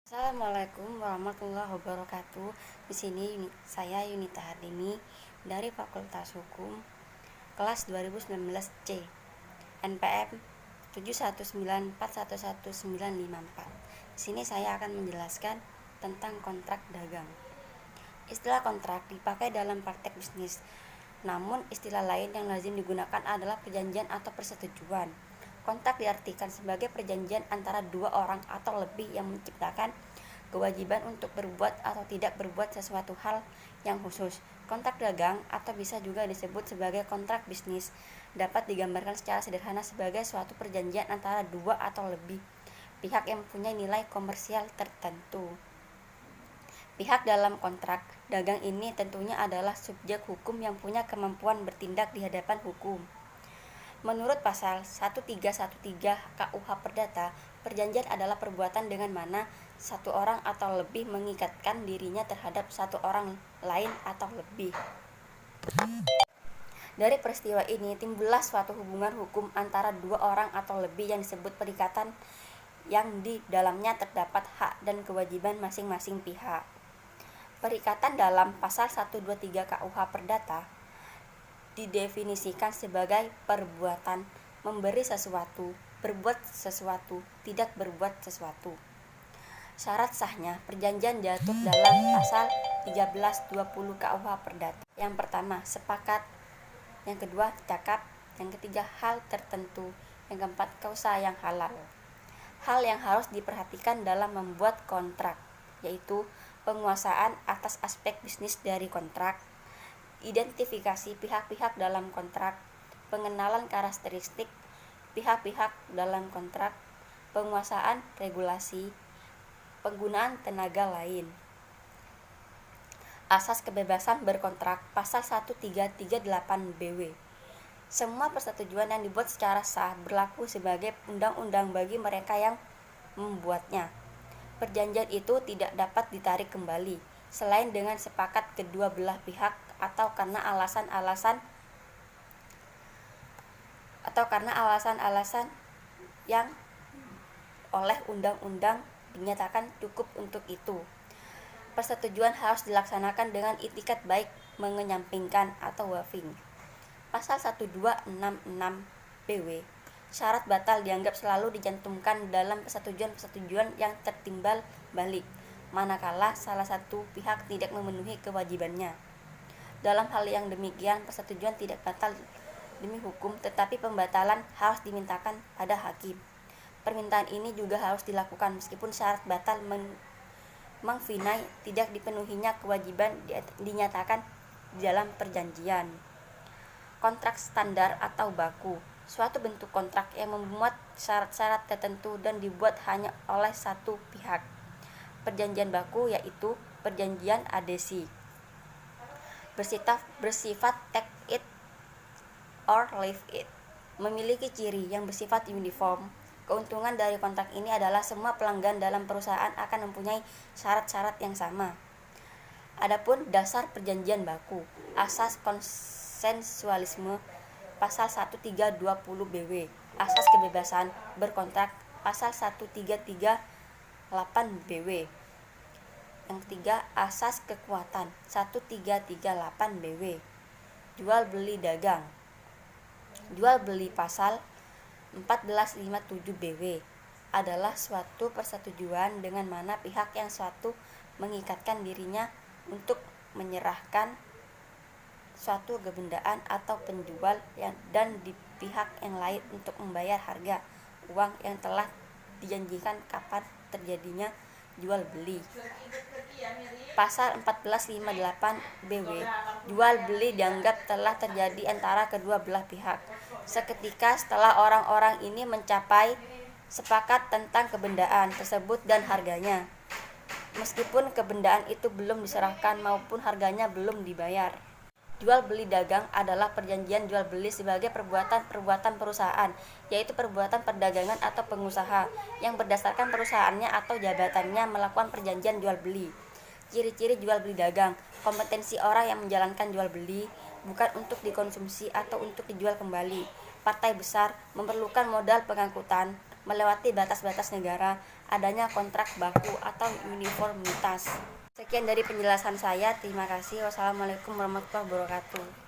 Assalamualaikum warahmatullahi wabarakatuh. Di sini saya Yunita Hardini dari Fakultas Hukum kelas 2019 C, NPM 719411954. Di sini saya akan menjelaskan tentang kontrak dagang. Istilah kontrak dipakai dalam praktek bisnis. Namun istilah lain yang lazim digunakan adalah perjanjian atau persetujuan. Kontrak diartikan sebagai perjanjian antara dua orang atau lebih yang menciptakan kewajiban untuk berbuat atau tidak berbuat sesuatu hal yang khusus. Kontrak dagang atau bisa juga disebut sebagai kontrak bisnis dapat digambarkan secara sederhana sebagai suatu perjanjian antara dua atau lebih pihak yang mempunyai nilai komersial tertentu. Pihak dalam kontrak dagang ini tentunya adalah subjek hukum yang punya kemampuan bertindak di hadapan hukum. Menurut pasal 1313 KUH Perdata, perjanjian adalah perbuatan dengan mana satu orang atau lebih mengikatkan dirinya terhadap satu orang lain atau lebih. Dari peristiwa ini timbullah suatu hubungan hukum antara dua orang atau lebih yang disebut perikatan, yang di dalamnya terdapat hak dan kewajiban masing-masing pihak. Perikatan dalam pasal 123 KUH Perdata didefinisikan sebagai perbuatan memberi sesuatu, berbuat sesuatu, tidak berbuat sesuatu. Syarat sahnya perjanjian jatuh dalam pasal 1320 KUH Perdata. Yang pertama, sepakat. Yang kedua, cakap. Yang ketiga, hal tertentu. Yang keempat, kausa yang halal. Hal yang harus diperhatikan dalam membuat kontrak yaitu penguasaan atas aspek bisnis dari kontrak, identifikasi pihak-pihak dalam kontrak, pengenalan karakteristik pihak-pihak dalam kontrak, penguasaan regulasi, penggunaan tenaga lain. Asas kebebasan berkontrak pasal 1338 BW. Semua persetujuan yang dibuat secara sah berlaku sebagai undang-undang bagi mereka yang membuatnya. Perjanjian itu tidak dapat ditarik kembali selain dengan sepakat kedua belah pihak atau karena alasan-alasan yang oleh undang-undang dinyatakan cukup untuk itu. Persetujuan harus dilaksanakan dengan itikat baik, mengenyampingkan atau waffing. Pasal 1266 BW. Syarat batal dianggap selalu dicantumkan dalam persetujuan-persetujuan yang tertimbal balik, manakala salah satu pihak tidak memenuhi kewajibannya. Dalam hal yang demikian, persetujuan tidak batal demi hukum, tetapi pembatalan harus dimintakan pada hakim. Permintaan ini juga harus dilakukan meskipun syarat batal mengfinai tidak dipenuhinya kewajiban dinyatakan di dalam perjanjian. Kontrak standar atau baku, suatu bentuk kontrak yang memuat syarat-syarat tertentu dan dibuat hanya oleh satu pihak. Perjanjian baku yaitu perjanjian adhesi, bersifat take it or leave it, memiliki ciri yang bersifat uniform. Keuntungan dari kontrak ini adalah semua pelanggan dalam perusahaan akan mempunyai syarat-syarat yang sama. Adapun dasar perjanjian baku, asas konsensualisme pasal 1320 BW, asas kebebasan berkontrak pasal 1338 BW. Yang ketiga, asas kekuatan 1338 BW. Jual beli dagang. Jual beli pasal 1457 BW adalah suatu persetujuan dengan mana pihak yang suatu mengikatkan dirinya untuk menyerahkan suatu kebendaan atau penjual dan di pihak yang lain untuk membayar harga uang yang telah dijanjikan kapan terjadinya jual beli. Pasal 1458 BW, jual beli dianggap telah terjadi antara kedua belah pihak seketika setelah orang-orang ini mencapai sepakat tentang kebendaan tersebut dan harganya, meskipun kebendaan itu belum diserahkan maupun harganya belum dibayar. Jual beli dagang adalah perjanjian jual beli sebagai perbuatan perusahaan, yaitu perbuatan perdagangan atau pengusaha yang berdasarkan perusahaannya atau jabatannya melakukan perjanjian jual beli. Ciri-ciri jual beli dagang, kompetensi orang yang menjalankan jual beli, bukan untuk dikonsumsi atau untuk dijual kembali. Partai besar memerlukan modal pengangkutan melewati batas-batas negara adanya kontrak baku atau uniformitas. Sekian dari penjelasan saya. Terima kasih. Wassalamualaikum warahmatullahi wabarakatuh.